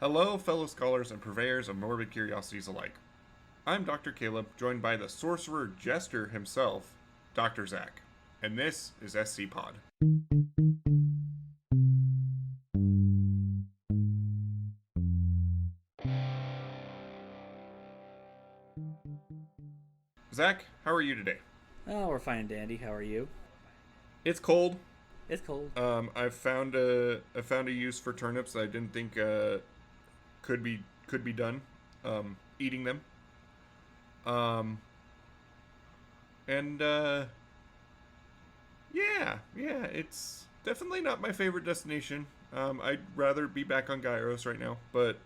Hello, fellow scholars and purveyors of morbid curiosities alike. I'm Dr. Caleb, joined by the sorcerer jester himself, Dr. Zach, and this is SCPod. Zach, how are you today? Oh, we're fine, Dandy. How are you? It's cold. It's cold. I've found a use for turnips that I didn't think could be done. Eating them. And yeah, it's definitely not my favorite destination. I'd rather be back on Gyros right now, but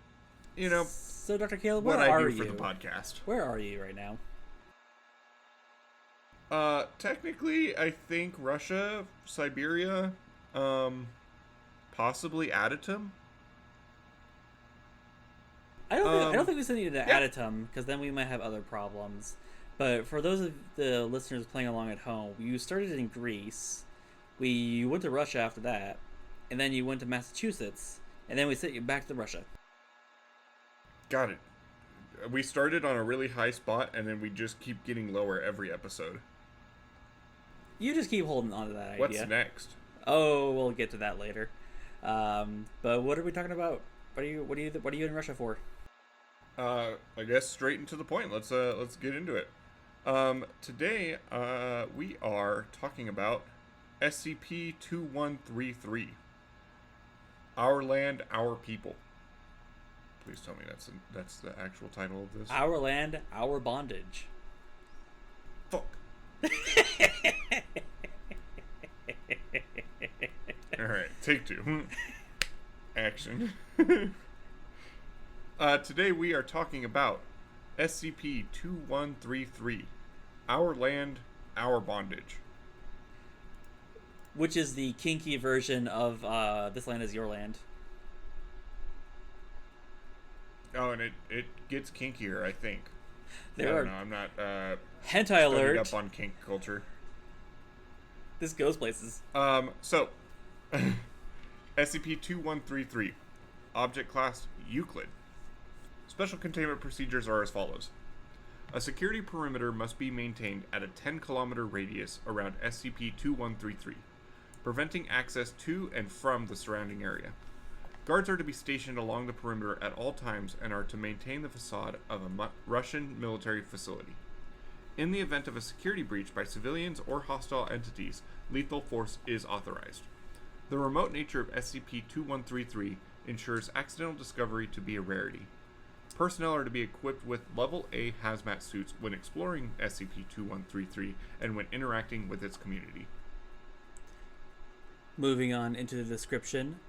you know, So, Dr. Caleb, what where I are do you? for the podcast. Where are you right now? Technically, I think Russia, Siberia, possibly Adatum. I don't think we still need to Yeah. Adatum, because then we might have other problems. But for those of the listeners playing along at home, you started in Greece, you went to Russia after that, and then you went to Massachusetts, and then we sent you back to Russia. Got it. We started on a really high spot, and then we just keep getting lower every episode. You just keep holding on to that idea. What's next? Oh, we'll get to that later. But what are we talking about? What are you in Russia for? I guess straight into the point. Let's get into it. Today, we are talking about SCP-2133. Our Land, Our People. Please tell me that's the actual title of this. Our Land, Our Bondage. Fuck. Alright, take two. Action. Today we are talking about SCP-2133. Our Land, Our Bondage. Which is the kinky version of This Land Is Your Land. Oh, and it gets kinkier, I think. I There don't are know, I'm not hentai studied alert. up on kink culture. This goes places. So SCP-2133. Object Class Euclid. Special containment procedures are as follows. A security perimeter must be maintained at a 10-kilometer radius around SCP-2133, preventing access to and from the surrounding area. Guards are to be stationed along the perimeter at all times and are to maintain the facade of a Russian military facility. In the event of a security breach by civilians or hostile entities, lethal force is authorized. The remote nature of SCP-2133 ensures accidental discovery to be a rarity. Personnel are to be equipped with Level A hazmat suits when exploring SCP-2133 and when interacting with its community. Moving on into the description.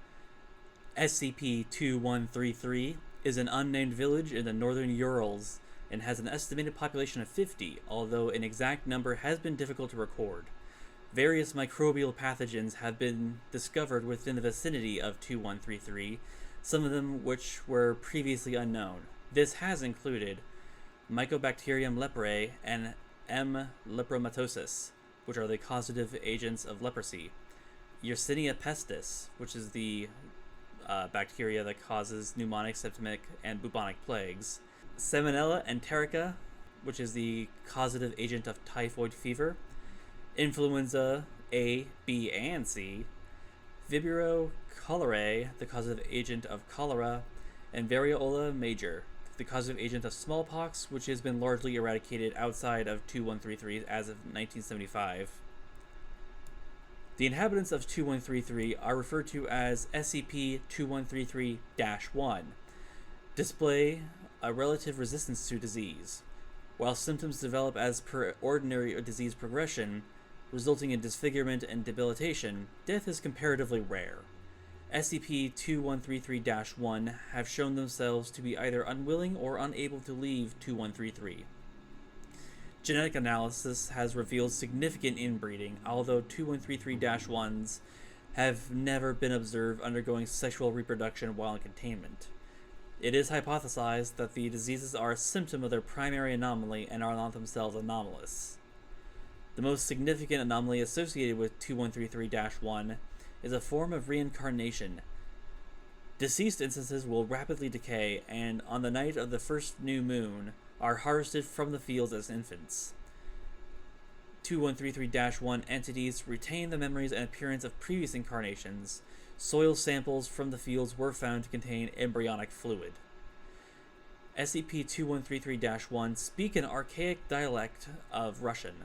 SCP-2133 is an unnamed village in the northern Urals and has an estimated population of 50, although an exact number has been difficult to record. Various microbial pathogens have been discovered within the vicinity of 2133, some of them which were previously unknown. This has included Mycobacterium leprae and M. lepromatosis, which are the causative agents of leprosy. Yersinia pestis, which is the bacteria that causes pneumonic, septic, and bubonic plagues. Salmonella enterica, which is the causative agent of typhoid fever. Influenza A, B, and C. Vibrio cholerae, the causative agent of cholera. And variola major, the causative agent of smallpox, which has been largely eradicated outside of 2133 as of 1975. The inhabitants of 2133 are referred to as SCP-2133-1, display a relative resistance to disease. While symptoms develop as per ordinary disease progression, resulting in disfigurement and debilitation, death is comparatively rare. SCP-2133-1 have shown themselves to be either unwilling or unable to leave 2133. Genetic analysis has revealed significant inbreeding, although 2133-1s have never been observed undergoing sexual reproduction while in containment. It is hypothesized that the diseases are a symptom of their primary anomaly and are not themselves anomalous. The most significant anomaly associated with 2133-1 is a form of reincarnation Deceased instances will rapidly decay, and on the night of the first new moon, are harvested from the fields as infants. 2133-1 entities retain the memories and appearance of previous incarnations. Soil samples from the fields were found to contain embryonic fluid. SCP-2133-1 speak an archaic dialect of Russian.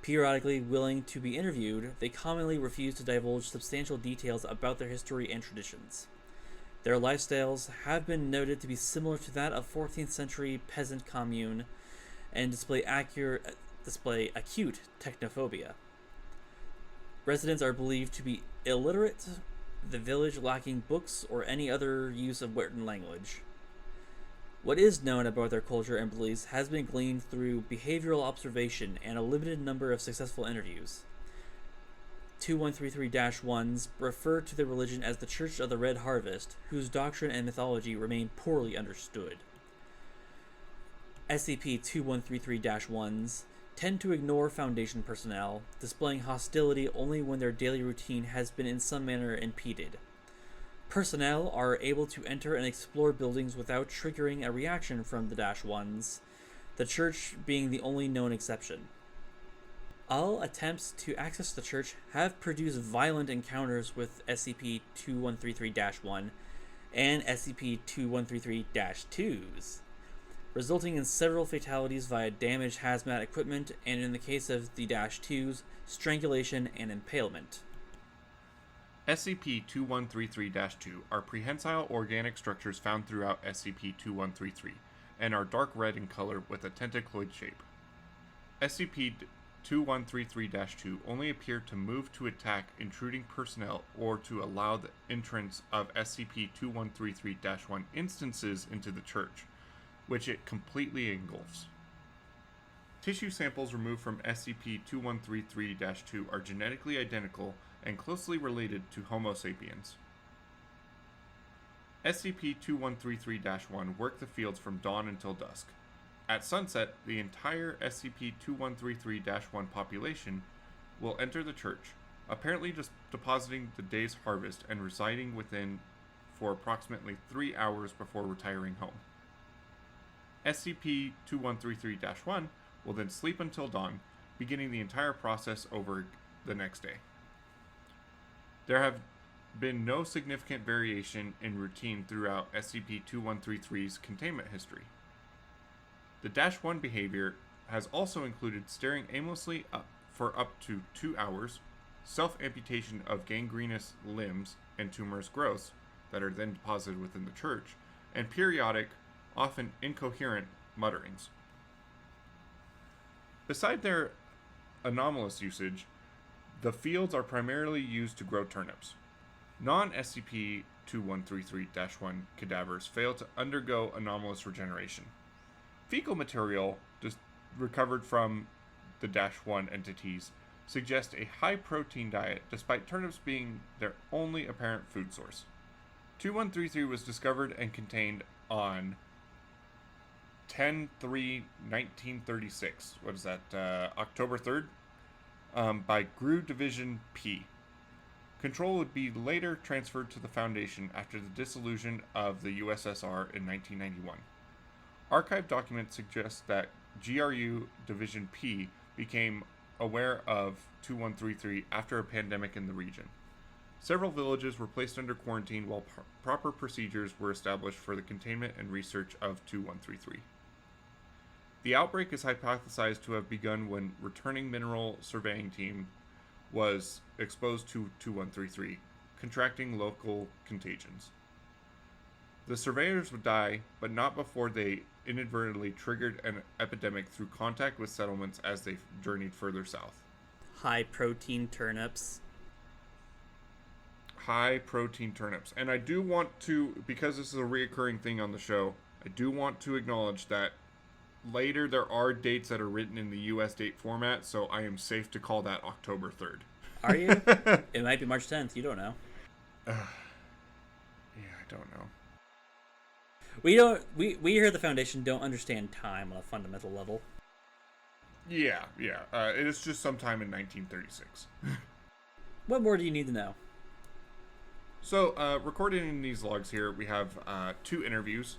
Periodically willing to be interviewed, they commonly refuse to divulge substantial details about their history and traditions. Their lifestyles have been noted to be similar to that of 14th century peasant commune and display acute technophobia. Residents are believed to be illiterate, the village lacking books or any other use of written language. What is known about their culture and beliefs has been gleaned through behavioral observation and a limited number of successful interviews. 2133-1s refer to their religion as the Church of the Red Harvest, whose doctrine and mythology remain poorly understood. SCP-2133-1s tend to ignore Foundation personnel, displaying hostility only when their daily routine has been in some manner impeded. Personnel are able to enter and explore buildings without triggering a reaction from the -1s, the Church being the only known exception. All attempts to access the Church have produced violent encounters with SCP-2133-1 and SCP-2133-2s, resulting in several fatalities via damaged hazmat equipment, and in the case of the -2s, strangulation and impalement. SCP-2133-2 are prehensile organic structures found throughout SCP-2133 and are dark red in color with a tentacloid shape. SCP-2133-2 only appear to move to attack intruding personnel or to allow the entrance of SCP-2133-1 instances into the Church, which it completely engulfs. Tissue samples removed from SCP-2133-2 are genetically identical and closely related to Homo sapiens. SCP-2133-1 work the fields from dawn until dusk. At sunset, the entire SCP-2133-1 population will enter the Church, apparently just depositing the day's harvest and residing within for approximately 3 hours before retiring home. SCP-2133-1 will then sleep until dawn, beginning the entire process over the next day. There have been no significant variation in routine throughout SCP-2133's containment history. The -1 behavior has also included staring aimlessly for up to 2 hours, self-amputation of gangrenous limbs and tumorous growths that are then deposited within the Church, and periodic, often incoherent, mutterings. Beside their anomalous usage, the fields are primarily used to grow turnips. Non-SCP-2133-1 cadavers fail to undergo anomalous regeneration. Fecal material recovered from the -1 entities suggest a high-protein diet, despite turnips being their only apparent food source. 2133 was discovered and contained on 10/3/1936. What is that? October 3rd? By GRU Division P. Control would be later transferred to the Foundation after the dissolution of the USSR in 1991. Archive documents suggest that GRU Division P became aware of 2133 after a pandemic in the region. Several villages were placed under quarantine while proper procedures were established for the containment and research of 2133. The outbreak is hypothesized to have begun when returning mineral surveying team was exposed to 2133, contracting local contagions. The surveyors would die, but not before they inadvertently triggered an epidemic through contact with settlements as they journeyed further south. High protein turnips. High protein turnips. And I do want to, because this is a reoccurring thing on the show, I do want to acknowledge that later there are dates that are written in the US date format, so I am safe to call that October 3rd. Are you? It might be March 10th, you don't know. Yeah, I don't know. We here at the Foundation don't understand time on a fundamental level. Yeah. It is just sometime in 1936. What more do you need to know? So, recorded in these logs here, we have 2 interviews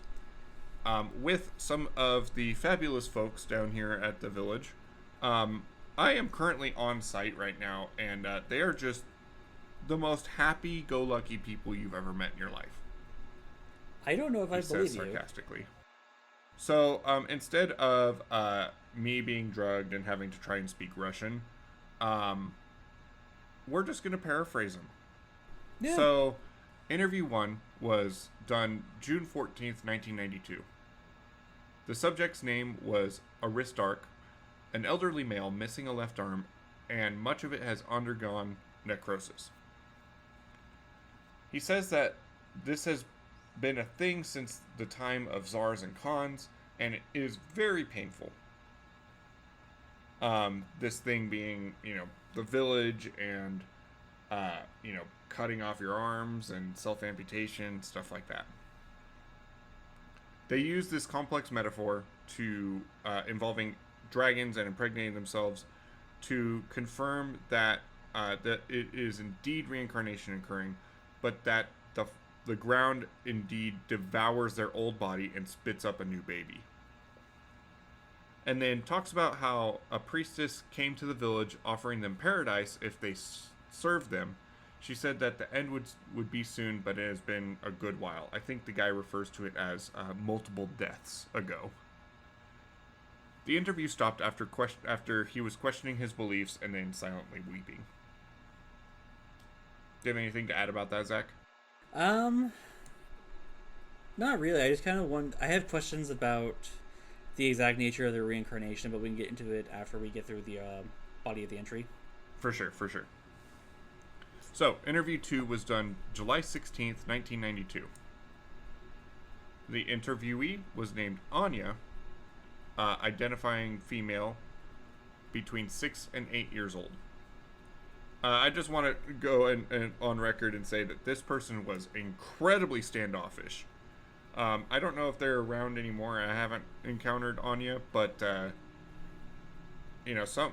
with some of the fabulous folks down here at the village. I am currently on site right now, and they are just the most happy-go-lucky people you've ever met in your life. I don't know if I believe you. Sarcastically. So, instead of me being drugged and having to try and speak Russian, we're just going to paraphrase them. Yeah. So, interview 1 was done June 14th, 1992. The subject's name was Aristarch, an elderly male missing a left arm, and much of it has undergone necrosis. He says that this has been a thing since the time of czars and khans, and it is very painful. This thing being, the village and, cutting off your arms and self-amputation, stuff like that. They use this complex metaphor to involving dragons and impregnating themselves to confirm that that it is indeed reincarnation occurring, but that the ground indeed devours their old body and spits up a new baby. And then talks about how a priestess came to the village offering them paradise if they served them. She said that the end would be soon, but it has been a good while. I think the guy refers to it as multiple deaths ago. The interview stopped after he was questioning his beliefs and then silently weeping. Do you have anything to add about that, Zach? Not really. I just kind of I have questions about the exact nature of the reincarnation, but we can get into it after we get through the body of the entry. For sure. So, interview 2 was done July 16th, 1992. The interviewee was named Anya, identifying female between 6 and 8 years old. I just want to go and on record and say that this person was incredibly standoffish. I don't know if they're around anymore. I haven't encountered Anya, but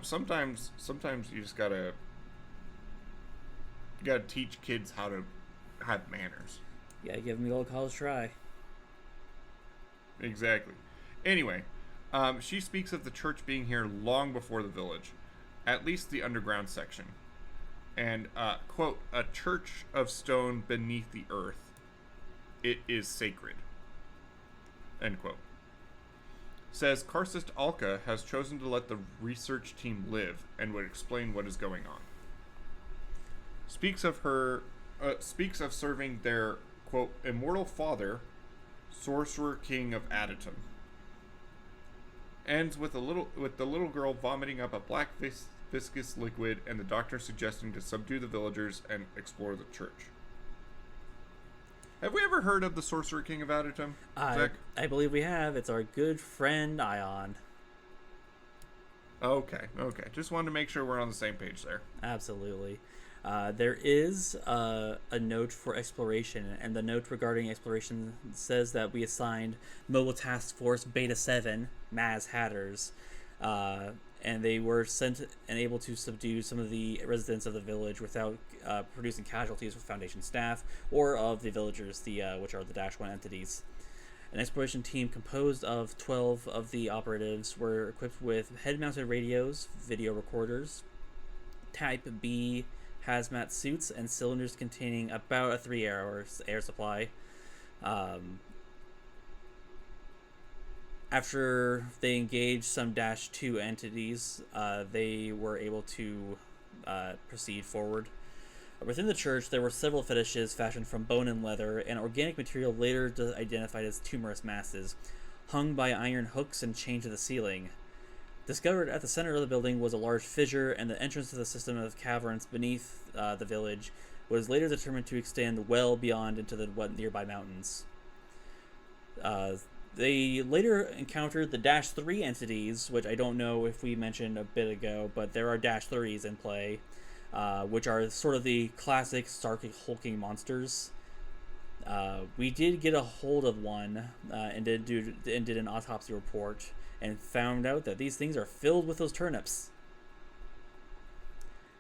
sometimes you just gotta teach kids how to have manners. Yeah, give them the old college try. Exactly. Anyway, she speaks of the church being here long before the village, at least the underground section. And, quote, a church of stone beneath the earth. It is sacred. End quote. Says Karst Alka has chosen to let the research team live and would explain what is going on. Speaks of serving their, quote, immortal father, Sorcerer King of Adytum. Ends with the little girl vomiting up a black viscous liquid and the doctor suggesting to subdue the villagers and explore the church. Have we ever heard of the Sorcerer King of Adytum, Zach? I believe we have. It's our good friend Ion. Okay. Just wanted to make sure we're on the same page there. Absolutely. There is a note for exploration, and the note regarding exploration says that we assigned Mobile Task Force Beta 7, Maz Hatters, and they were sent and able to subdue some of the residents of the village without producing casualties for Foundation staff or of the villagers, which are the Dash-1 entities. An exploration team composed of 12 of the operatives were equipped with head-mounted radios, video recorders, Type B hazmat suits, and cylinders containing about a 3-hour air supply. After they engaged some Dash-2 entities, they were able to proceed forward. Within the church, there were several fetishes fashioned from bone and leather, and organic material later identified as tumorous masses, hung by iron hooks and chained to the ceiling. Discovered at the center of the building was a large fissure, and the entrance to the system of caverns beneath the village was later determined to extend well beyond into the nearby mountains. They later encountered the Dash-3 entities, which I don't know if we mentioned a bit ago, but there are Dash-3s in play, which are sort of the classic Stark hulking monsters. We did get a hold of one and did an autopsy report and found out that these things are filled with those turnips.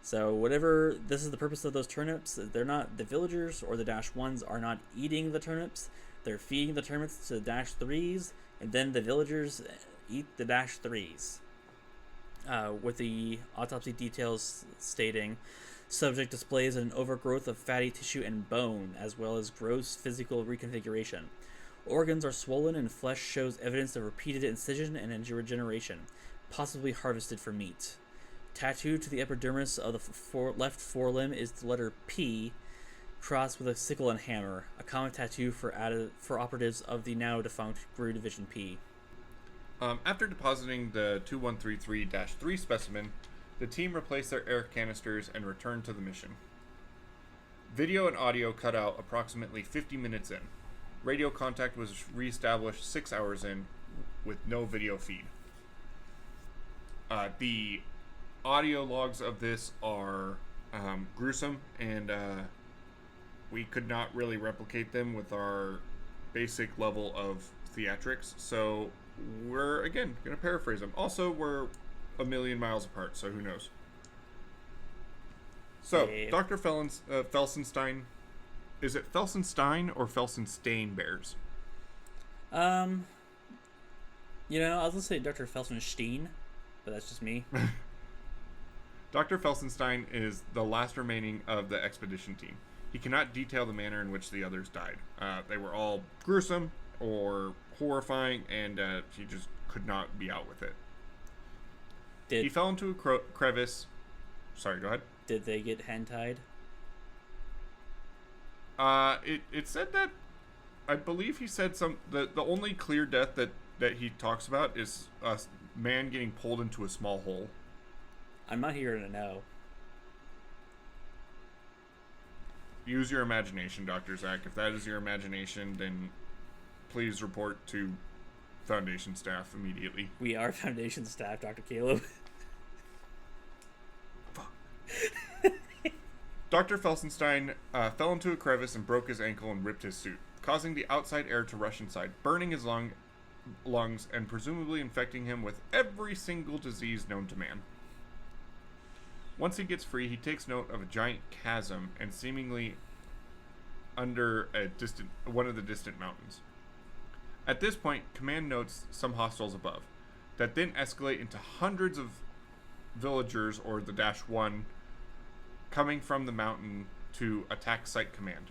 So whatever, this is the purpose of those turnips. They're not, the villagers or the -1s are not eating the turnips. They're feeding the turnips to the -3s, and then the villagers eat the -3s. With the autopsy details stating, subject displays an overgrowth of fatty tissue and bone, as well as gross physical reconfiguration. Organs are swollen and flesh shows evidence of repeated incision and regeneration, possibly harvested for meat. Tattooed to the epidermis of the left forelimb is the letter P, crossed with a sickle and hammer, a common tattoo for operatives of the now defunct GRU Division P. After depositing the 2133-3 specimen, the team replaced their air canisters and returned to the mission. Video and audio cut out approximately 50 minutes in. Radio contact was reestablished 6 hours in, with no video feed. The audio logs of this are gruesome, and we could not really replicate them with our basic level of theatrics, so we're, again, going to paraphrase them. Also, we're a million miles apart, so who knows. So, Yeah. Dr. Felsenstein, is it Felsenstein or Felsenstein bears? I was gonna say Dr. Felsenstein, but that's just me. Dr. Felsenstein is the last remaining of the expedition team. He cannot detail the manner in which the others died. They were all gruesome or horrifying, and he just could not be out with it. He fell into a crevice. Sorry, go ahead. Did they get hand-tied? It said that, I believe he said the only clear death that he talks about is a man getting pulled into a small hole. I'm not here to know. Use your imagination, Dr. Zach. If that is your imagination, then please report to Foundation staff immediately. We are Foundation staff, Dr. Caleb. Dr. Felsenstein fell into a crevice and broke his ankle and ripped his suit, causing the outside air to rush inside, burning his lungs and presumably infecting him with every single disease known to man. Once he gets free, he takes note of a giant chasm and seemingly under one of the distant mountains. At this point, Command notes some hostiles above, that then escalate into hundreds of villagers, or the -1, coming from the mountain to attack Site Command.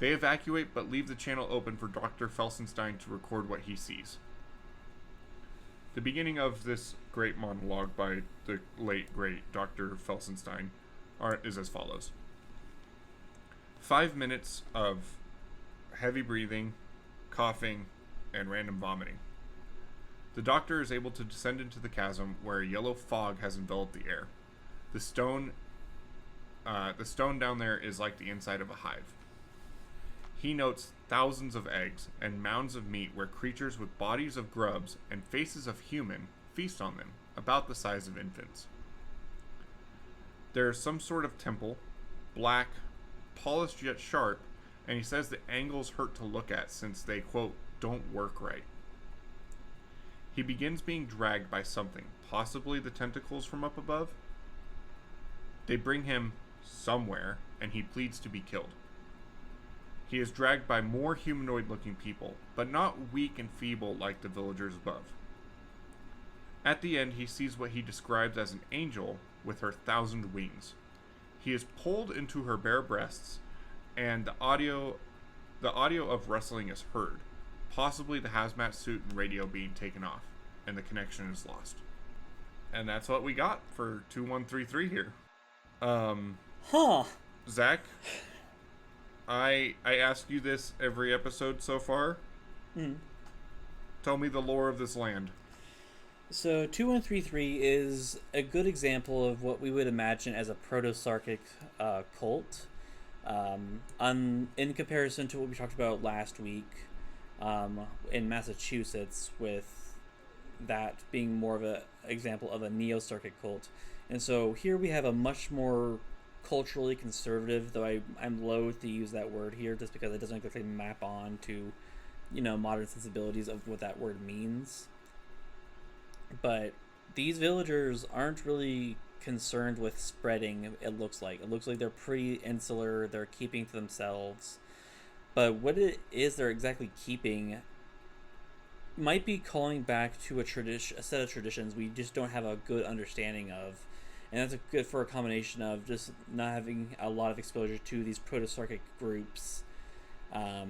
They evacuate but leave the channel open for Dr. Felsenstein to record what he sees. The beginning of this great monologue by the late, great Dr. Felsenstein is as follows. 5 minutes of heavy breathing, coughing, and random vomiting. The doctor is able to descend into the chasm where a yellow fog has enveloped the air. The stone down there is like the inside of a hive. He notes thousands of eggs and mounds of meat where creatures with bodies of grubs and faces of human feast on them, about the size of infants. There is some sort of temple, black, polished yet sharp, and he says the angles hurt to look at since they, quote, don't work right. He begins being dragged by something, possibly the tentacles from up above. They bring him somewhere, and he pleads to be killed. He is dragged by more humanoid-looking people, but not weak and feeble like the villagers above. At the end, he sees what he describes as an angel with her 1,000 wings. He is pulled into her bare breasts, and the audio of wrestling is heard, possibly the hazmat suit and radio being taken off, and the connection is lost. And that's what we got for 2133 here. Zach, I ask you this every episode so far. Tell me the lore of this land. So 2133 is a good example of what we would imagine as a proto-Sarkic cult. In comparison to what we talked about last week in Massachusetts, with that being more of an example of a neo-Sarkic cult. And so here we have a much more culturally conservative, though I'm loath to use that word here just because it doesn't exactly map on to, modern sensibilities of what that word means. But these villagers aren't really concerned with spreading. It looks like they're pretty insular. They're keeping to themselves, but what it is they're exactly keeping might be calling back to a set of traditions we just don't have a good understanding of, and that's good for a combination of just not having a lot of exposure to these proto-Sarkic groups. I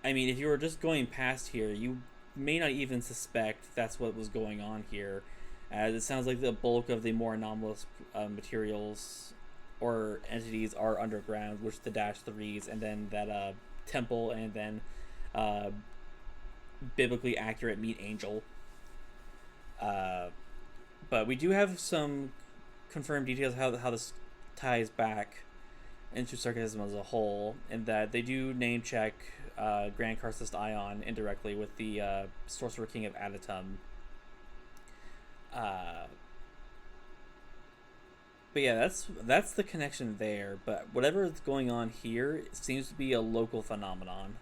mean, if you were just going past here, you may not even suspect that's what was going on here, as it sounds like the bulk of the more anomalous materials or entities are underground, which the -3s, and then that temple, and then biblically accurate meat angel. But we do have some confirmed details how this ties back into Sarcasm as a whole, in that they do name check Grand Karcist Ion indirectly with the Sorcerer King of Adatum. But yeah, that's the connection there. But whatever is going on here seems to be a local phenomenon.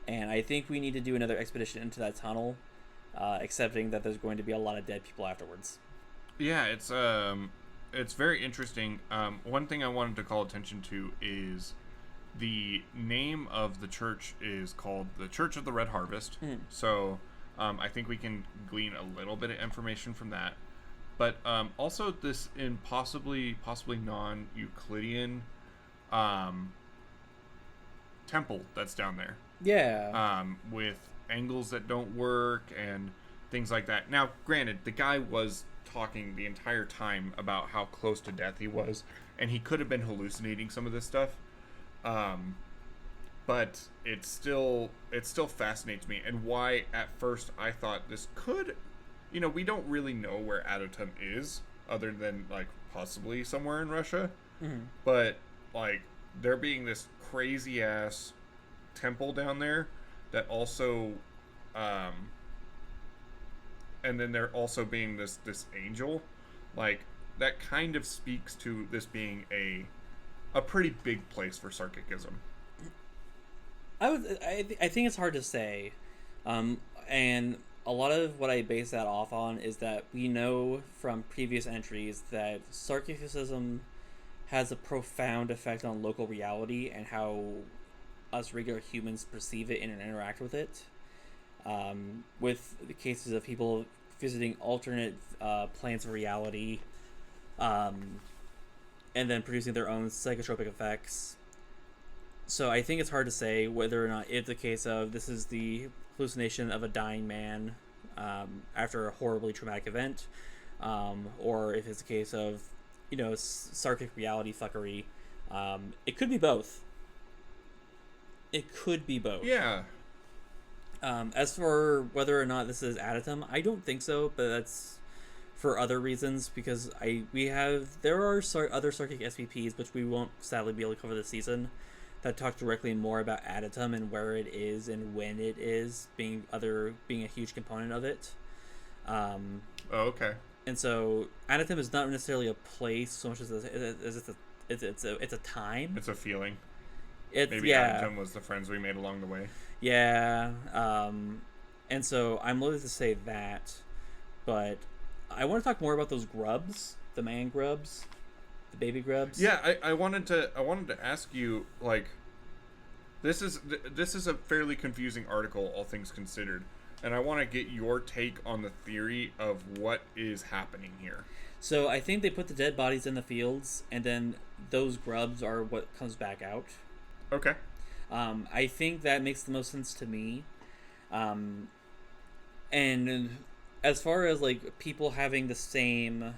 And I think we need to do another expedition into that tunnel, accepting that there's going to be a lot of dead people afterwards. Yeah, it's very interesting. One thing I wanted to call attention to is the name of the church is called the Church of the Red Harvest. So I think we can glean a little bit of information from that. But also this in possibly non-Euclidean temple that's down there. Yeah. With angles that don't work and things like that. Now, granted, the guy was talking the entire time about how close to death he was, and he could have been hallucinating some of this stuff. But it still fascinates me, and why at first I thought this could, we don't really know where Adatum is, other than like possibly somewhere in Russia. But like there being this crazy ass temple down there that also and then there also being this think like that kind of speaks to this being a pretty big place for Sarkicism. I think it's hard to say, and a lot of what I base that off on is that we know from previous entries that Sarkicism has a profound effect on local reality and how us regular humans perceive it and interact with it. With the cases of people visiting alternate planes of reality, and then producing their own psychotropic effects. So I think it's hard to say whether or not it's the case of this is the hallucination of a dying man after a horribly traumatic event, or if it's a case of, Sarkic reality fuckery. It could be both. Yeah. As for whether or not this is Adatum, I don't think so, but that's for other reasons, because there are other Sarkic SCPs, which we won't sadly be able to cover this season, that talk directly more about Adatum and where it is and when it is being a huge component of it. Okay. And so Adatum is not necessarily a place so much as it's a time. It's a feeling. Maybe Adatum was the friends we made along the way. Yeah. And so I'm loath to say that, but I want to talk more about those grubs, the man grubs, the baby grubs. Yeah, I wanted to ask you, like, this is a fairly confusing article, all things considered, and I want to get your take on the theory of what is happening here. So I think they put the dead bodies in the fields, and then those grubs are what comes back out. Okay. I think that makes the most sense to me. And as far as like people having the same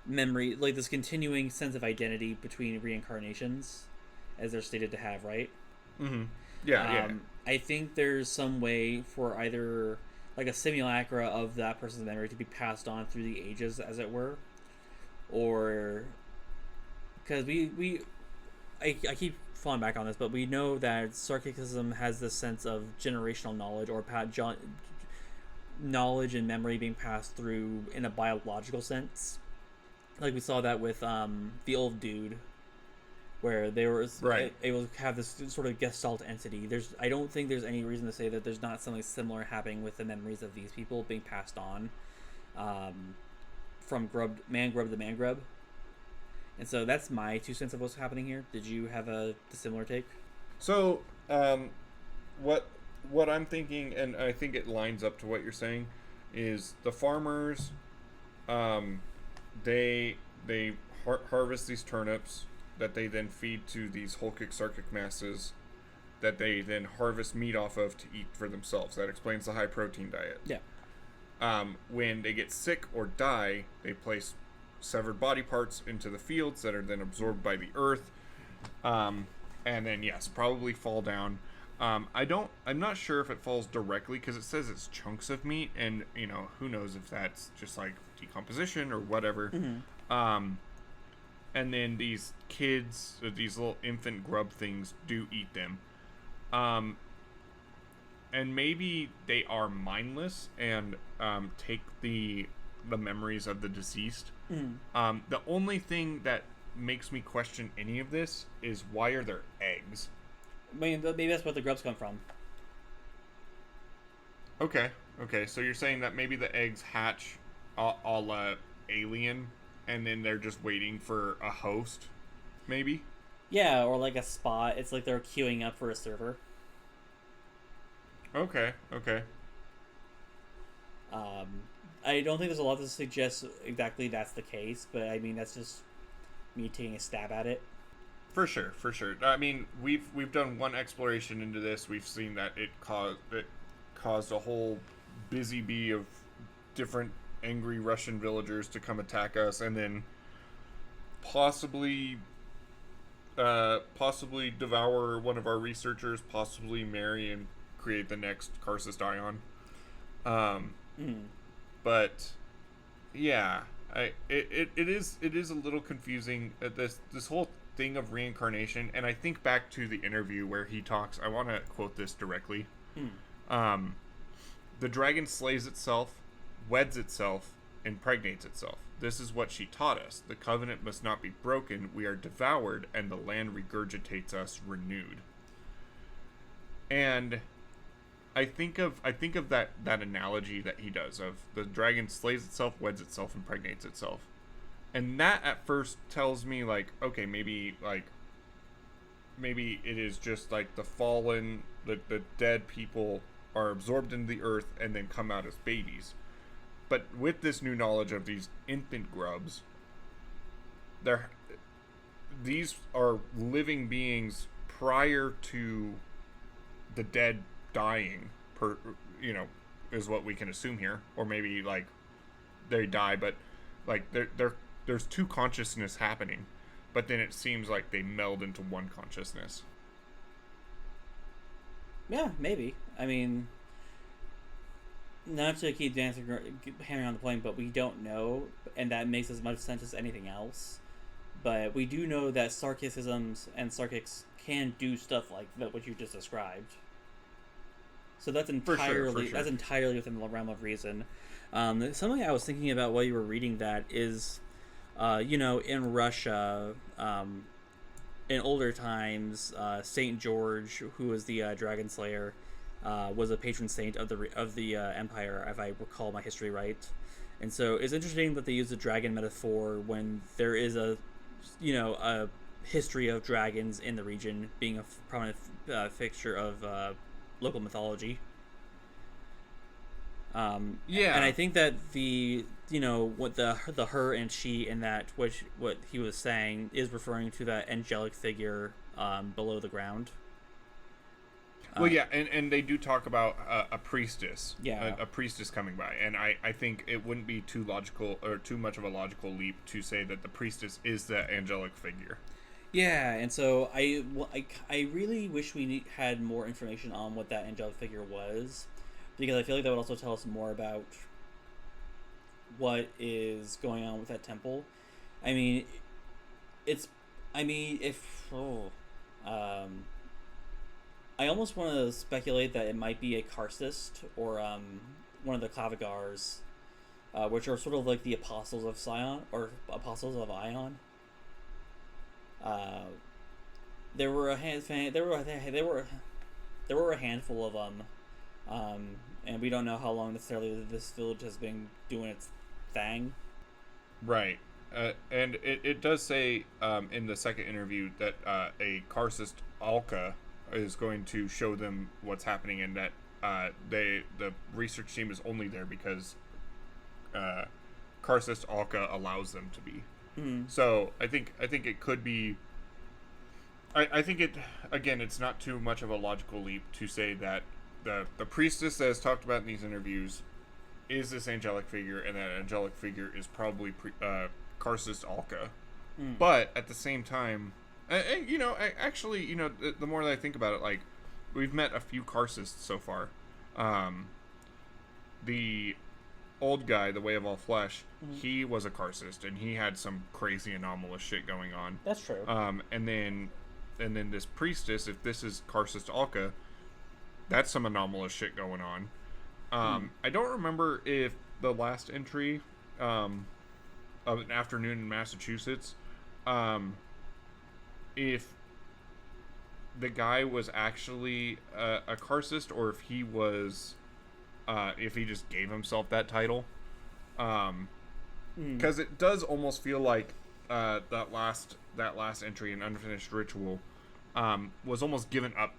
memory, like this continuing sense of identity between reincarnations, as they're stated to have, right? Mm-hmm. Yeah. I think there's some way for either like a simulacra of that person's memory to be passed on through the ages, as it were, or because I keep falling back on this, but we know that Sarkicism has this sense of generational knowledge, or knowledge and memory being passed through in a biological sense. Like we saw that with the old dude, where they were able to have this sort of gestalt entity. I don't think there's any reason to say that there's not something similar happening with the memories of these people being passed on. from man grub to man grub. And so that's my 2 cents of what's happening here. Did you have a similar take? So, what I'm thinking, and I think it lines up to what you're saying, is the farmers, they harvest these turnips that they then feed to these Holkic Sarkic masses that they then harvest meat off of to eat for themselves. That explains the high protein diet. Yeah. When they get sick or die, they place severed body parts into the fields that are then absorbed by the earth, and then yes, probably fall down. I'm not sure if it falls directly because it says it's chunks of meat, and who knows if that's just like decomposition or whatever. Mm-hmm. And then these kids, these little infant grub things, do eat them. And maybe they are mindless and take the memories of the deceased. Mm. The only thing that makes me question any of this is, why are there eggs? I mean, maybe that's where the grubs come from. Okay, so you're saying that maybe the eggs hatch a la Alien, and then they're just waiting for a host, maybe? Yeah, or like a spot. It's like they're queuing up for a server. Okay. I don't think there's a lot that suggests exactly that's the case, but I mean, that's just me taking a stab at it. For sure. I mean, we've done one exploration into this. We've seen that it caused a whole busy bee of different angry Russian villagers to come attack us, and then possibly devour one of our researchers, possibly marry and create the next Karsus Dion. But yeah, it is a little confusing, this whole thing of reincarnation. And I think back to the interview where he talks. I want to quote this directly. The dragon slays itself, weds itself, impregnates itself. This is what she taught us. The covenant must not be broken. We are devoured, and the land regurgitates us renewed. And I think of that analogy that he does of the dragon slays itself, weds itself, impregnates itself. And that at first tells me, like, okay, maybe it is just like the fallen, the dead people are absorbed into the earth and then come out as babies. But with this new knowledge of these infant grubs, these are living beings prior to the dead dying, is what we can assume here. Or maybe like they die, but like there's two consciousness happening, but then it seems like they meld into one consciousness. Yeah, maybe. I mean, not to keep hammering on the point, but we don't know, and that makes as much sense as anything else. But we do know that Sarkicisms and Sarkics can do stuff like that, what you just described. So that's entirely for sure. That's entirely within the realm of reason. Something I was thinking about while you were reading that is, in Russia, in older times, Saint George, who was the dragon slayer, was a patron saint of the empire, if I recall my history right. And so it's interesting that they use the dragon metaphor when there is a history of dragons in the region being a prominent fixture of local mythology. Yeah, and I think that what the her and she in that, which what he was saying is referring to that angelic figure below the ground. Well, yeah, and they do talk about a priestess. Yeah. A priestess coming by. And I think it wouldn't be too logical or too much of a logical leap to say that the priestess is the angelic figure. Yeah, and so I really wish we had more information on what that angelic figure was, because I feel like that would also tell us more about what is going on with that temple. I mean, I almost want to speculate that it might be a Karcist or one of the Klavigars, which are sort of like the apostles of Sion or apostles of Ion. There were a handful of them, and we don't know how long necessarily this village has been doing its thing. Right. And it does say in the second interview that a Karcist Alka is going to show them what's happening, and that the research team is only there because Karcist Alka allows them to be. So I think it could be. I think it, again, it's not too much of a logical leap to say that the priestess that is talked about in these interviews is this angelic figure, and that angelic figure is probably Karcist Alka. But at the same time, and actually, the more that I think about it, like, we've met a few Karcists so far. The old guy, the Way of All Flesh, he was a Karcist, and he had some crazy anomalous shit going on. That's true. And then this priestess, if this is Karcist Alka, that's some anomalous shit going on. I don't remember if the last entry of An Afternoon in Massachusetts, if the guy was actually a Karcist, or if he was, if he just gave himself that title. Because it does almost feel like that last entry in Unfinished Ritual was almost given up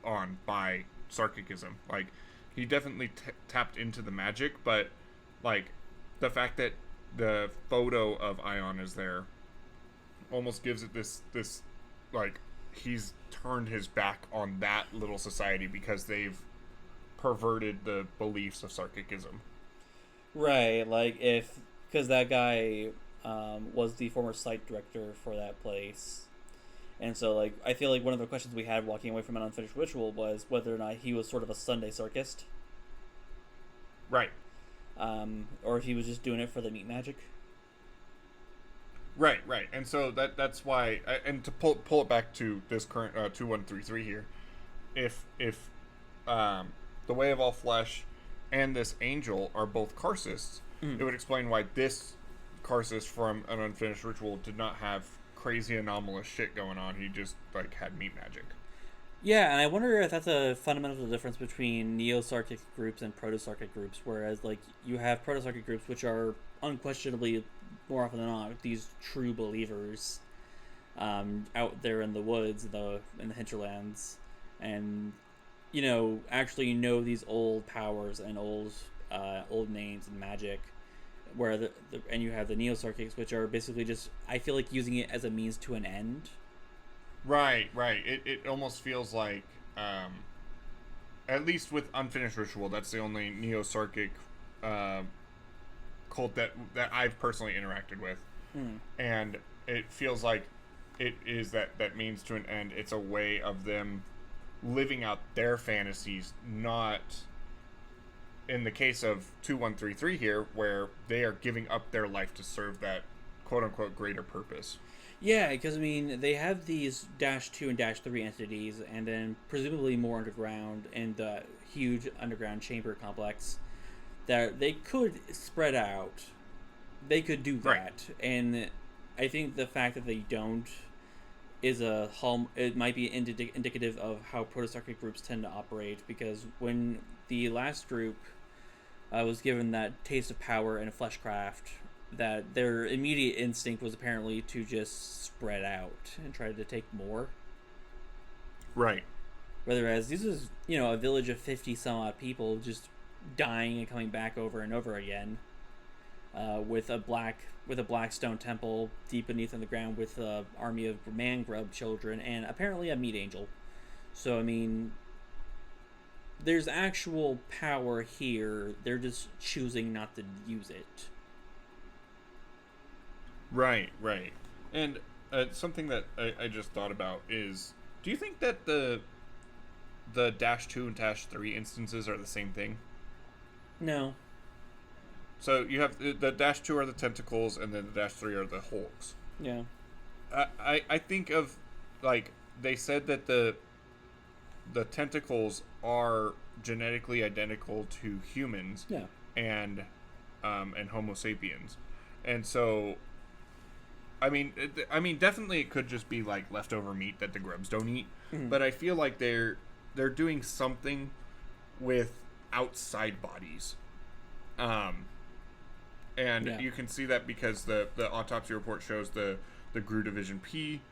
on by Sarkicism. Like, he definitely tapped into the magic, but like the fact that the photo of Ion is there almost gives it this like he's turned his back on that little society because they've perverted the beliefs of Sarkicism. Right, like because that guy was the former site director for that place. And so, like, I feel like one of the questions we had walking away from An Unfinished Ritual was whether or not he was sort of a Sunday Sarkist. Right. Or if he was just doing it for the meat magic. Right. And so that's why, and to pull it back to this current 2133 here, if the Way of All Flesh and this angel are both Karcists, it would explain why this Karcist from An Unfinished Ritual did not have crazy anomalous shit going on. He just like had meat magic. Yeah, and I wonder if that's a fundamental difference between neo-Sarkic groups and proto-Sarkic groups, whereas like you have proto-Sarkic groups which are unquestionably, more often than not, these true believers out there in the woods, in the hinterlands, and actually know these old powers and old names and magic. Where and you have the neo-Sarkics, which are basically just, I feel like, using it as a means to an end. Right. It almost feels like, at least with Unfinished Ritual, that's the only neo-Sarkic cult that I've personally interacted with. And it feels like it is that means to an end. It's a way of them living out their fantasies, not in the case of 2133 here, where they are giving up their life to serve that quote-unquote greater purpose. Yeah, because, I mean, they have these -2 and -3 entities, and then presumably more underground in the huge underground chamber complex that they could spread out. They could do that. Right. And I think the fact that they don't is it might be indicative of how proto-Sarkic groups tend to operate, because when the last group was given that taste of power and fleshcraft, that their immediate instinct was apparently to just spread out and try to take more. Right. Whereas this is, a village of 50 some odd people just dying and coming back over and over again, with a black stone temple deep beneath in the ground, with an army of man grub children and apparently a meat angel. So, I mean, there's actual power here. They're just choosing not to use it. Right. And something that I just thought about is, do you think that the -2 and -3 instances are the same thing? No. So you have the -2 are the tentacles, and then the -3 are the hulks. Yeah. I think of, like, they said that the tentacles are genetically identical to humans. Yeah. And Homo sapiens, and so I mean, definitely it could just be like leftover meat that the grubs don't eat. But I feel like they're doing something with outside bodies, And Yeah. you can see that because the autopsy report shows the Gru Division P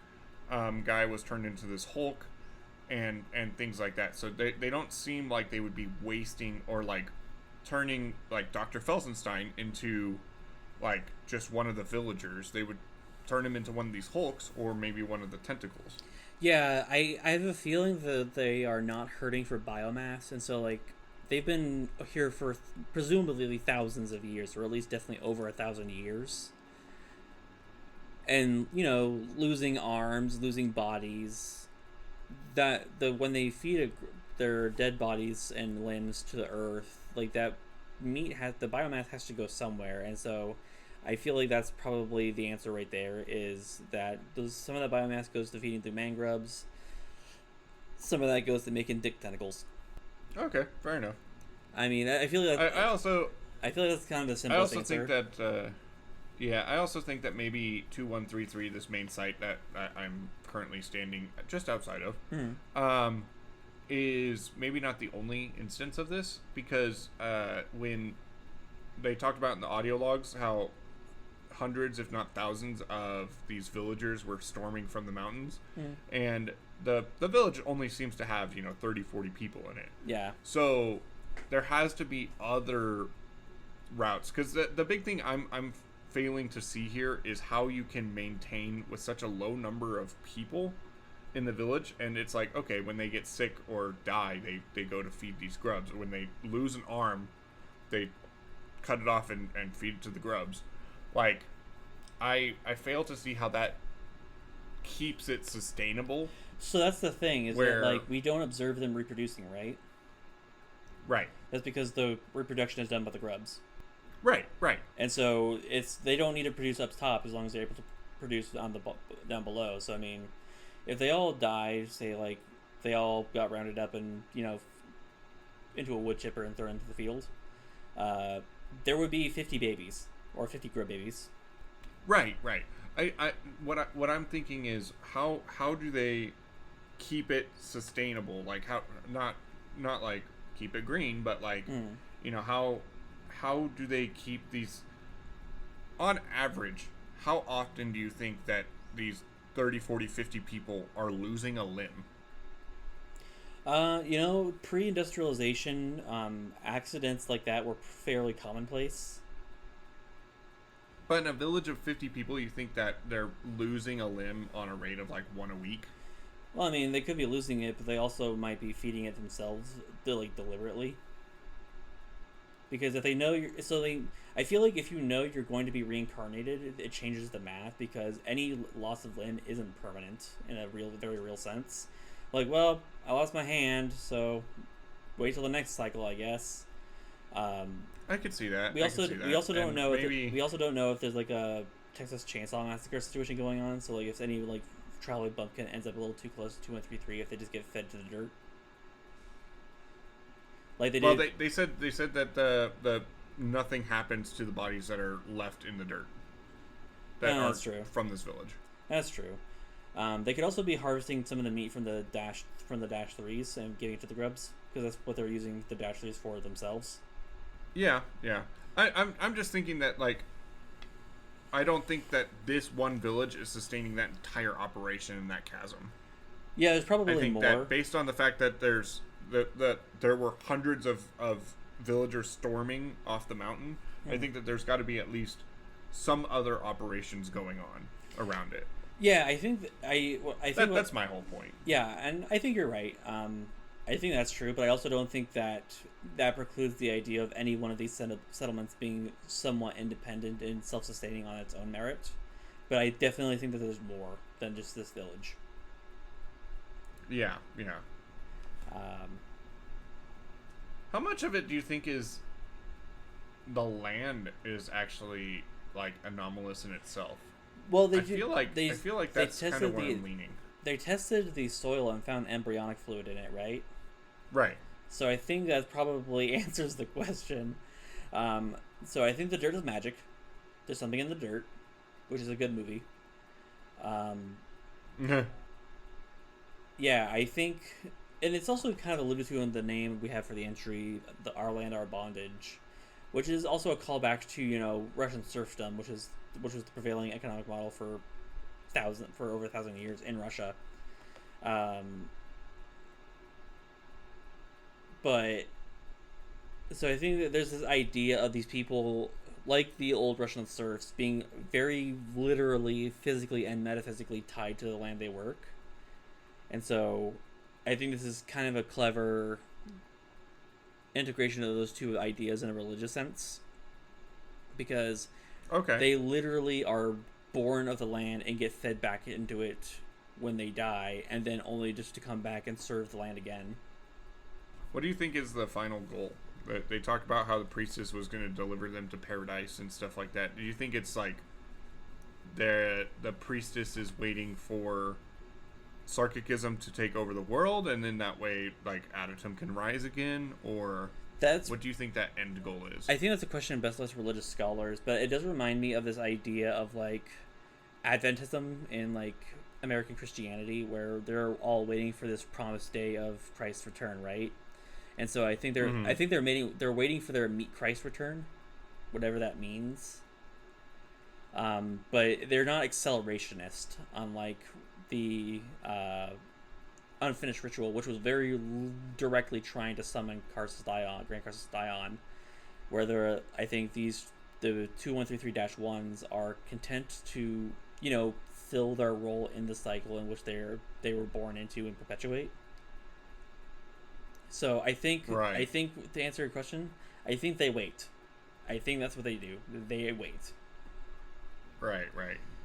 guy was turned into this Hulk, and things like that. So they don't seem like they would be wasting or like turning like Dr. Felsenstein into like just one of the villagers. They would turn him into one of these Hulks or maybe one of the tentacles. Yeah, I have a feeling that they are not hurting for biomass, and so like they've been here for presumably thousands of years, or at least definitely over 1,000 years. And losing arms, losing bodies, when they feed their dead bodies and limbs to the earth, like that the biomass has to go somewhere, and so I feel like that's probably the answer right there, is that some of that biomass goes to feeding through mangroves, some of that goes to making dick tentacles. Okay, fair enough. I mean, I feel like I feel like that's kind of the simplest answer. I also think that I also think that maybe 2133, this main site that I'm currently standing just outside of, is maybe not the only instance of this, because when they talked about in the audio logs how hundreds, if not thousands, of these villagers were storming from the mountains, and the village only seems to have 30, 40 people in it. Yeah. So there has to be other routes, because the big thing I'm failing to see here is how you can maintain with such a low number of people in the village. And it's like, okay, when they get sick or die, they go to feed these grubs. When they lose an arm, they cut it off and feed it to the grubs. Like, I fail to see how that keeps it sustainable. So that's the thing, is that like we don't observe them reproducing, right? Right. That's because the reproduction is done by the grubs. Right. And so they don't need to produce up top as long as they're able to produce down below. So I mean, if they all die, say like they all got rounded up and into a wood chipper and thrown into the field, there would be 50 babies or 50 grub babies. Right. What I'm thinking is how do they keep it sustainable? Like not like keep it green, but like how do they keep these on average? How often do you think that these 30, 40, 50 people are losing a limb? Pre-industrialization, accidents like that were fairly commonplace. But in a village of 50 people, you think that they're losing a limb on a rate of like one a week? Well, I mean, they could be losing it, but they also might be feeding it themselves, deliberately. Because if they know I feel like if you know you're going to be reincarnated, it changes the math, because any loss of limb isn't permanent in a very real sense. Like, well, I lost my hand, so wait till the next cycle, I guess. I could see that. We also don't know if there's like a Texas Chainsaw Massacre situation going on. So like if any like traveling bumpkin ends up a little too close to 2133, if they just get fed to the dirt. Like they did. Well, they said that the nothing happens to the bodies that are left in the dirt. That's true. From this village. That's true. They could also be harvesting some of the meat from the dash 3s and giving it to the grubs, because that's what they're using the dash 3s for themselves. Yeah. I'm just thinking that like I don't think that this one village is sustaining that entire operation in that chasm. Yeah, there's probably more. I think that based on the fact that there were hundreds of villagers storming off the mountain, I think that there's got to be at least some other operations going on around it. Yeah, I think that's my whole point. Yeah, and I think you're right. I think that's true, but I also don't think that precludes the idea of any one of these settlements being somewhat independent and self-sustaining on its own merit. But I definitely think that there's more than just this village. Yeah. How much of it do you think is the land is actually like anomalous in itself? Well, I feel like that's kind of where I'm leaning. They tested the soil and found embryonic fluid in it, right? Right. So I think that probably answers the question. So I think the dirt is magic. There's something in the dirt, which is a good movie. Yeah, I think, and it's also kind of alluded to in the name we have for the entry, Our Land, Our Bondage. which is also a callback to Russian serfdom, which was the prevailing economic model for over 1,000 years in Russia. But so I think that there's this idea of these people, like the old Russian serfs, being very literally, physically, and metaphysically tied to the land they work. And so I think this is kind of a clever integration of those two ideas in a religious sense, because they literally are born of the land and get fed back into it when they die, and then only just to come back and serve the land again. What do you think is the final goal? They talk about how the priestess was going to deliver them to paradise and stuff like that. Do you think it's like the priestess is waiting for Sarkikism to take over the world, and then that way, like, Adatum can rise again? Or what do you think that end goal is? I think that's a question best left to religious scholars, but it does remind me of this idea of, like, Adventism in, like, American Christianity, where they're all waiting for this promised day of Christ's return, right? And so I think they're waiting for their meet Christ return, whatever that means. But they're not accelerationist, unlike the Unfinished Ritual, which was very directly trying to summon Grand Karsus Dion, where I think the 2133-1s are content to fill their role in the cycle in which they were born into and perpetuate. So I think to answer your question, I think they wait. I think that's what they do. They wait. Right.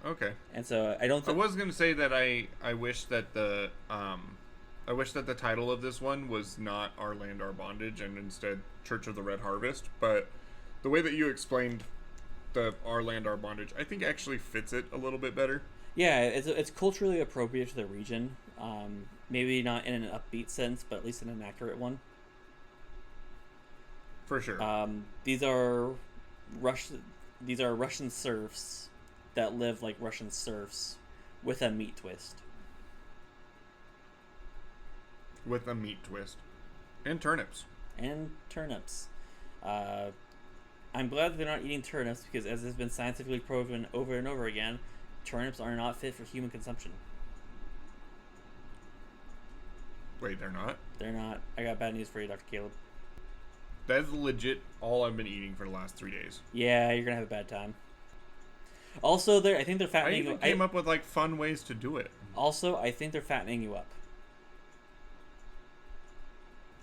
Okay. And so I don't. I was gonna say that I wish that the title of this one was not Our Land, Our Bondage, and instead Church of the Red Harvest. But the way that you explained the Our Land, Our Bondage, I think actually fits it a little bit better. Yeah, it's culturally appropriate to the region. Maybe not in an upbeat sense, but at least in an accurate one. For sure. These are Russian serfs that live like Russian serfs with a meat twist. With a meat twist. And turnips. I'm glad that they're not eating turnips, because as has been scientifically proven over and over again, turnips are not fit for human consumption. Wait, they're not? They're not. I got bad news for you, Dr. Caleb. That is legit all I've been eating for the last 3 days. Yeah, you're gonna have a bad time. Also, I think they're fattening. I even came up with like fun ways to do it. Also, I think they're fattening you up.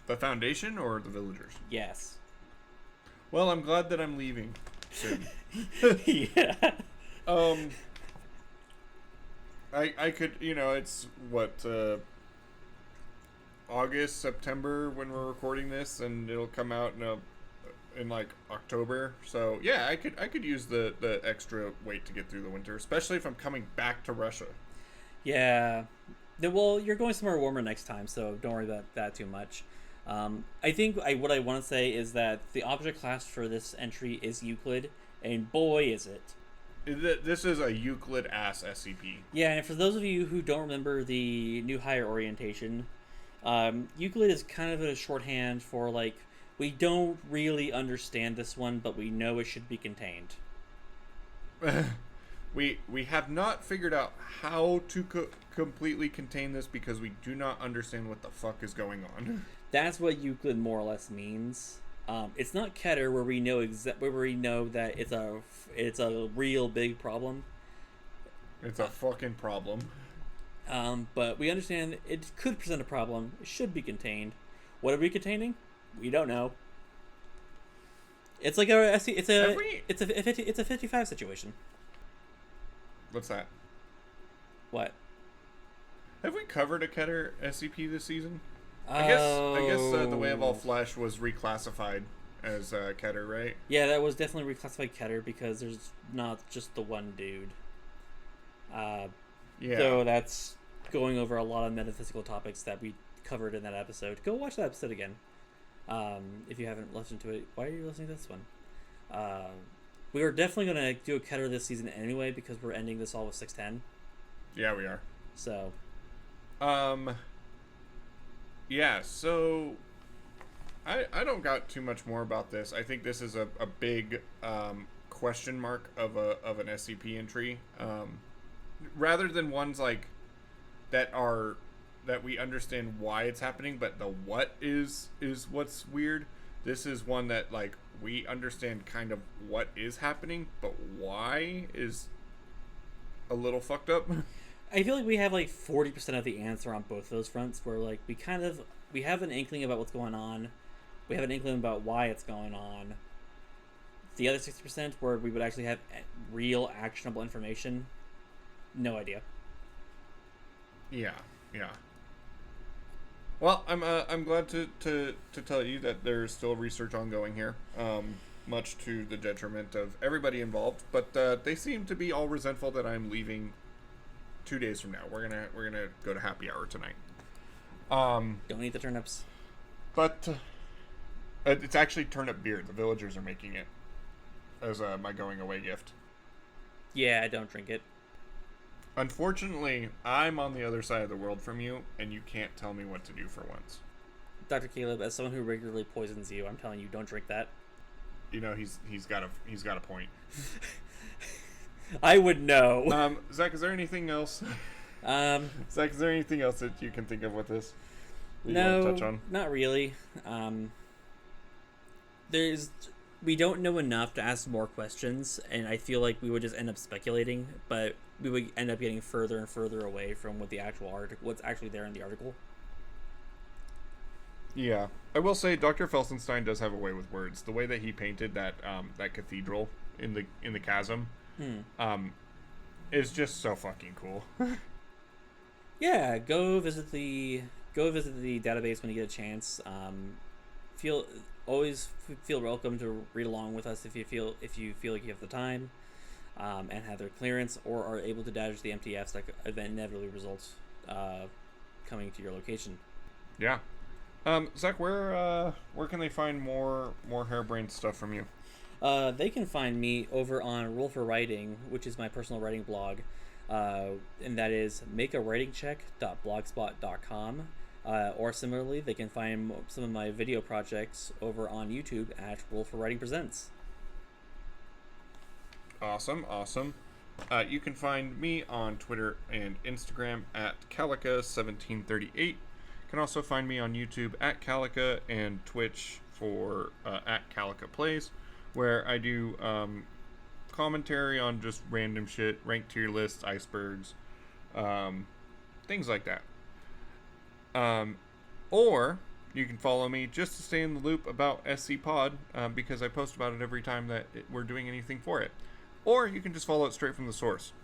The Foundation or the villagers? Yes. Well, I'm glad that I'm leaving soon. Yeah. I could, it's what, August, September when we're recording this, and it'll come out in like October. So yeah, I could use the extra weight to get through the winter, especially if I'm coming back to Russia. Yeah. Well, you're going somewhere warmer next time, so don't worry about that too much. I think what I want to say is that the object class for this entry is Euclid, and boy is it. This is a Euclid-ass SCP. Yeah, and for those of you who don't remember the new higher orientation, Euclid is kind of a shorthand for, like, we don't really understand this one, but we know it should be contained. We have not figured out how to completely contain this because we do not understand what the fuck is going on. That's what Euclid more or less means. It's not Keter, where we know that it's a real big problem. It's a fucking problem. But we understand it could present a problem. It should be contained. What are we containing? We don't know. It's like it's a 55 situation. What's that? What? Have we covered a Keter SCP this season? I guess the Way of All Flesh was reclassified as Keter, right? Yeah, that was definitely reclassified Keter because there's not just the one dude. Yeah. So that's going over a lot of metaphysical topics that we covered in that episode. Go watch that episode again. If you haven't listened to it, why are you listening to this one? We are definitely going to do a Keter this season anyway because we're ending this all with 610. Yeah, we are. So. Yeah, so I don't got too much more about this. I think this is a big question mark of an SCP entry, rather than ones like that we understand why it's happening, but the what is what's weird. This is one that like we understand kind of what is happening, but why is a little fucked up. I feel like we have like 40% of the answer on both those fronts, where like we have an inkling about what's going on, we have an inkling about why it's going on. The other 60% where we would actually have real actionable information, no idea. Yeah. Well, I'm glad to tell you that there's still research ongoing here, much to the detriment of everybody involved. But they seem to be all resentful that I'm leaving 2 days from now. We're gonna go to happy hour tonight. Don't eat the turnips. But it's actually turnip beer. The villagers are making it as my going away gift. Yeah, I don't drink it. Unfortunately, I'm on the other side of the world from you, and you can't tell me what to do for once. Dr. Caleb, as someone who regularly poisons you, I'm telling you, don't drink that. You know, he's got a point. I would know. Zach, is there anything else? Zach, is there anything else that you can think of with this? That you want to touch on? Not really. We don't know enough to ask more questions, and I feel like we would just end up speculating, but we would end up getting further and further away from what the actual article, what's actually there in the article. Yeah, I will say Dr. Felsenstein does have a way with words. The way that he painted that cathedral in the chasm, is just so fucking cool. Yeah, go visit the database when you get a chance. Always feel welcome to read along with us if you feel like you have the time, and have their clearance or are able to dodge the MTFs that inevitably results coming to your location. Yeah. Zach, where can they find more harebrained stuff from you? They can find me over on Roll for Writing, which is my personal writing blog, and that is makeawritingcheck.blogspot.com. Or similarly, they can find some of my video projects over on YouTube at Roll for Writing Presents. Awesome. You can find me on Twitter and Instagram at Calica1738. You can also find me on YouTube at Calica and Twitch for at Calica Plays, where I do commentary on just random shit, ranked tier lists, icebergs, things like that. Or you can follow me just to stay in the loop about SCPod, because I post about it every time that we're doing anything for it. Or you can just follow it straight from the source.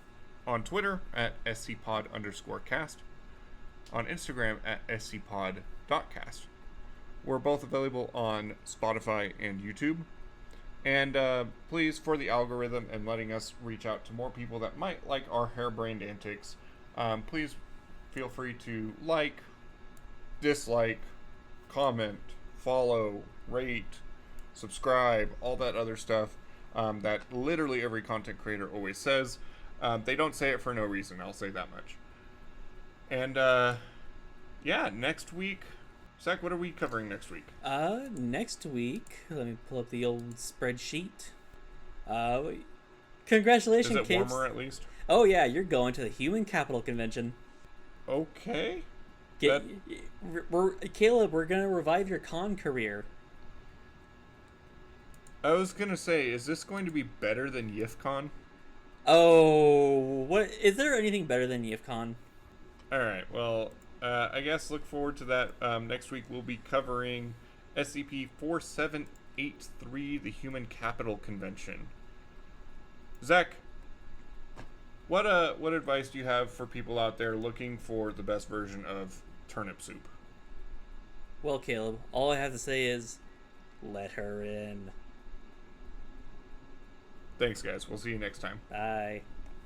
On Twitter at SCPod_cast. On Instagram at SCPod.cast. We're both available on Spotify and YouTube. And please, for the algorithm and letting us reach out to more people that might like our harebrained antics, please feel free to like, dislike, comment, follow, rate, subscribe, all that other stuff that literally every content creator always says. They don't say it for no reason, I'll say that much. And yeah, next week, Zach, what are we covering next week? Next week, let me pull up the old spreadsheet. Congratulations, Is it kids. warmer at least? Oh yeah, you're going to the Human Capital Convention. Okay. Caleb, we're gonna revive your con career. I was gonna say, is this going to be better than YIFCon? Oh, what is there anything better than YIFCon? Alright, well, I guess look forward to that. Next week we'll be covering SCP-4783, the Human Capital Convention. Zach, what advice do you have for people out there looking for the best version of turnip soup? Well, Caleb, all I have to say is, let her in. Thanks, guys. We'll see you next time. Bye.